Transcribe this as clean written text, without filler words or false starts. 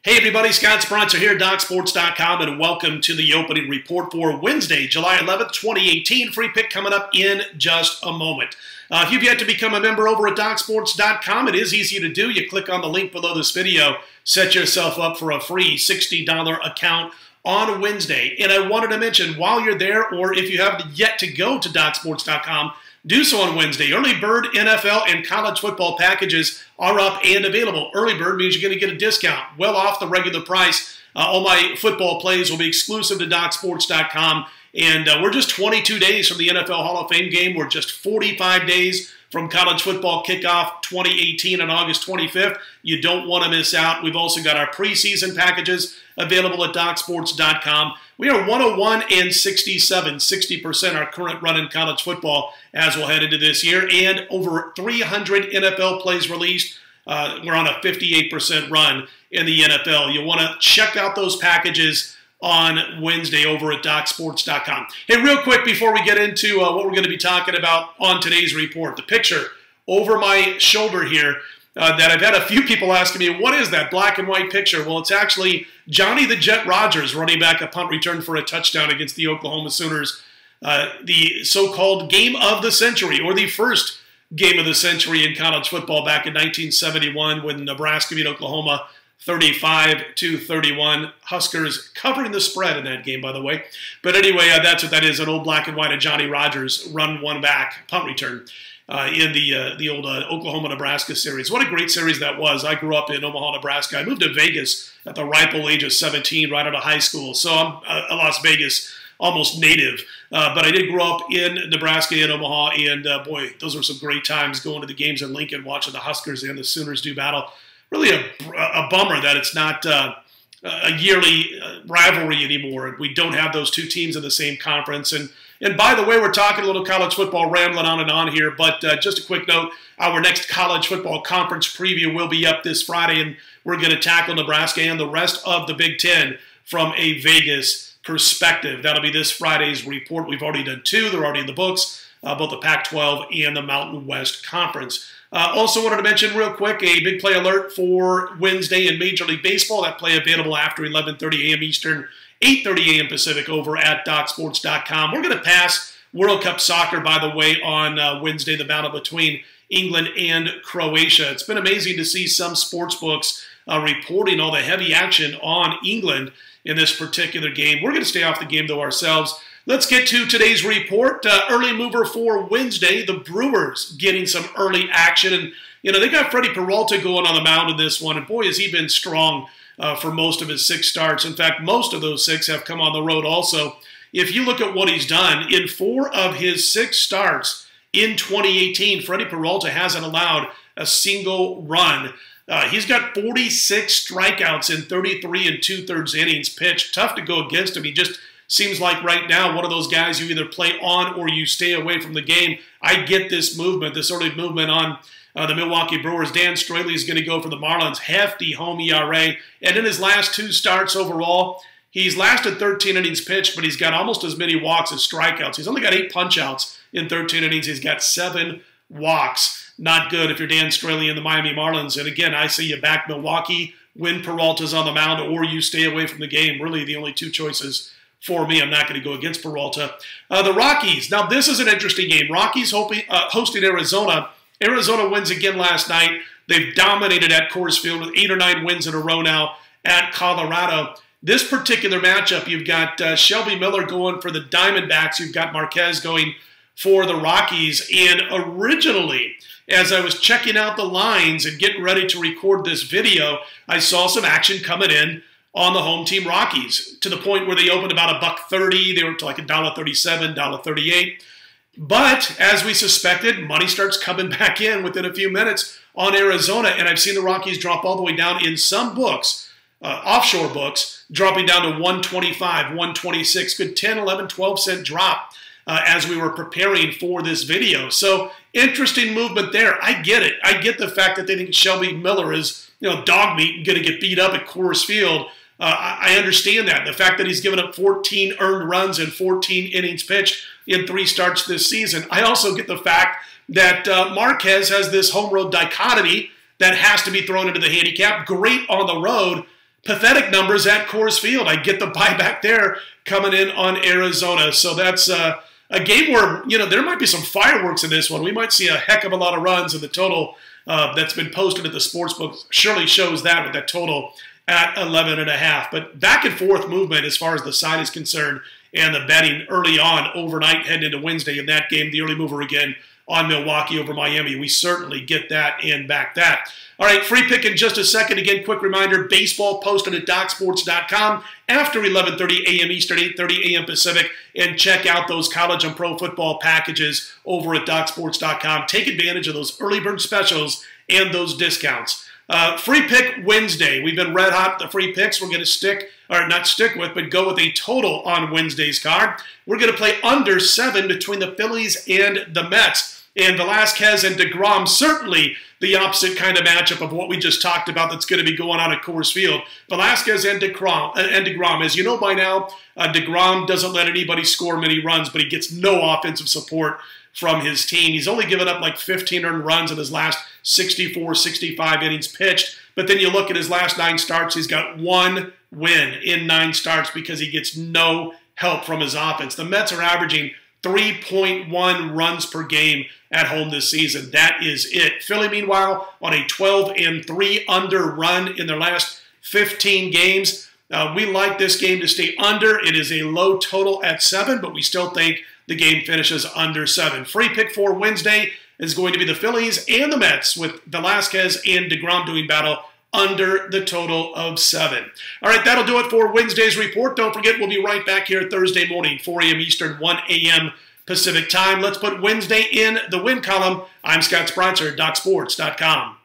Hey everybody, Scott Spreitzer here, DocSports.com, and welcome to the opening report for Wednesday, July 11th, 2018. Free pick coming up in just a moment. If you've yet to become a member over at DocSports.com, it is easy to do. You click on the link below this video, set yourself up for a free $60 account on Wednesday. And I wanted to mention, while you're there, or if you haven't yet to go to DocSports.com, do so on Wednesday. Early Bird NFL and college football packages are up and available. Early Bird means you're going to get a discount, well off the regular price. All my football plays will be exclusive to DocSports.com. And we're just 22 days from the NFL Hall of Fame game. We're just 45 days from college football kickoff 2018 on August 25th. You don't want to miss out. We've also got our preseason packages available at DocSports.com. We are 101 and 67, 60% our current run in college football as we'll head into this year, and over 300 NFL plays released. We're on a 58% run in the NFL. You'll want to check out those packages on Wednesday over at DocSports.com. Hey, real quick before we get into what we're going to be talking about on today's report, the picture over my shoulder here that I've had a few people asking me, what is that black and white picture? Well, it's actually Johnny the Jet Rodgers running back a punt return for a touchdown against the Oklahoma Sooners. The so-called game of the century, or the first game of the century in college football back in 1971 when Nebraska beat Oklahoma 35-31. Huskers covering the spread in that game, by the way. But anyway, that's what that is, an old black and white of Johnny Rodgers run one back punt return in the old Oklahoma-Nebraska series. What a great series that was. I grew up in Omaha, Nebraska. I moved to Vegas at the ripe old age of 17 right out of high school. So I'm a Las Vegas almost native. But I did grow up in Nebraska and Omaha, and boy, those were some great times going to the games in Lincoln, watching the Huskers and the Sooners do battle. Really a bummer that it's not a yearly rivalry anymore. We don't have those two teams in the same conference. And by the way, we're talking a little college football, rambling on and on here, but just a quick note, our next college football conference preview will be up this Friday, and we're going to tackle Nebraska and the rest of the Big Ten from a Vegas perspective. That'll be this Friday's report. We've already done two. They're already in the books, both the Pac-12 and the Mountain West Conference. Also wanted to mention real quick a big play alert for Wednesday in Major League Baseball. That play available after 11:30 a.m. Eastern, 8:30 a.m. Pacific over at DocSports.com. We're going to pass World Cup soccer, by the way, on Wednesday, the battle between England and Croatia. It's been amazing to see some sports books reporting all the heavy action on England in this particular game. We're going to stay off the game, though, ourselves. Let's get to today's report. Early mover for Wednesday, the Brewers getting some early action. And, you know, they got Freddie Peralta going on the mound in this one. And, boy, has he been strong for most of his 6 starts. In fact, most of those 6 have come on the road also. If you look at what he's done, in 4 of his 6 starts in 2018, Freddie Peralta hasn't allowed a single run. He's got 46 strikeouts in 33 2/3 innings pitched. Tough to go against him. He just seems like right now one of those guys you either play on or you stay away from the game. I get this movement, this early movement on the Milwaukee Brewers. Dan Straley is going to go for the Marlins. Hefty home ERA. And in his last 2 starts overall, he's lasted 13 innings pitched, but he's got almost as many walks as strikeouts. He's only got 8 punch-outs in 13 innings. He's got 7 walks. Not good if you're Dan Straley and the Miami Marlins. And again, I say you back Milwaukee when Peralta's on the mound, or you stay away from the game. Really the only 2 choices for me. I'm not going to go against Peralta. The Rockies. Now, this is an interesting game. Rockies hosting Arizona. Arizona wins again last night. They've dominated at Coors Field with 8 or 9 wins in a row now at Colorado. This particular matchup, you've got Shelby Miller going for the Diamondbacks. You've got Marquez going for the Rockies. And originally, as I was checking out the lines and getting ready to record this video, I saw some action coming in on the home team Rockies, to the point where they opened about $1.30. They were to like $1.37, $1.38. But as we suspected, money starts coming back in within a few minutes on Arizona, and I've seen the Rockies drop all the way down in some books, offshore books, dropping down to 125, 126, good 10, 11, 12 cent drop as we were preparing for this video. So interesting movement there. I get it. I get the fact that they think Shelby Miller is, you know, dog meat and going to get beat up at Coors Field. I understand that. The fact that he's given up 14 earned runs and 14 innings pitched in 3 starts this season. I also get the fact that Marquez has this home road dichotomy that has to be thrown into the handicap. Great on the road, pathetic numbers at Coors Field. I get the buyback there coming in on Arizona. So that's a game where, there might be some fireworks in this one. We might see a heck of a lot of runs, and the total that's been posted at the sportsbook surely shows that with that total at 11.5. But back and forth movement as far as the side is concerned, and the betting early on overnight heading into Wednesday in that game, the early mover again on Milwaukee over Miami. We certainly get that and back that. All right, free pick in just a second. Again, quick reminder, baseball posted at DocSports.com after 11:30 a.m. Eastern, 8:30 a.m. Pacific, and check out those college and pro football packages over at DocSports.com. Take advantage of those early bird specials and those discounts. Free pick Wednesday. We've been red hot with the free picks. We're going to but go with a total on Wednesday's card. We're going to play under 7 between the Phillies and the Mets. And Velasquez and DeGrom, certainly the opposite kind of matchup of what we just talked about that's going to be going on at Coors Field. Velasquez and DeGrom. As you know by now, DeGrom doesn't let anybody score many runs, but he gets no offensive support from his team. He's only given up like 15 earned runs in his last 64, 65 innings pitched. But then you look at his last 9 starts, he's got 1 win in 9 starts because he gets no help from his offense. The Mets are averaging 3.1 runs per game at home this season. That is it. Philly, meanwhile, on a 12-3 under run in their last 15 games. We like this game to stay under. It is a low total at 7, but we still think the game finishes under 7. Free pick for Wednesday is going to be the Phillies and the Mets, with Velasquez and DeGrom doing battle under the total of 7. All right, that'll do it for Wednesday's report. Don't forget, we'll be right back here Thursday morning, 4 a.m. Eastern, 1 a.m. Pacific time. Let's put Wednesday in the win column. I'm Scott Spreitzer, DocSports.com.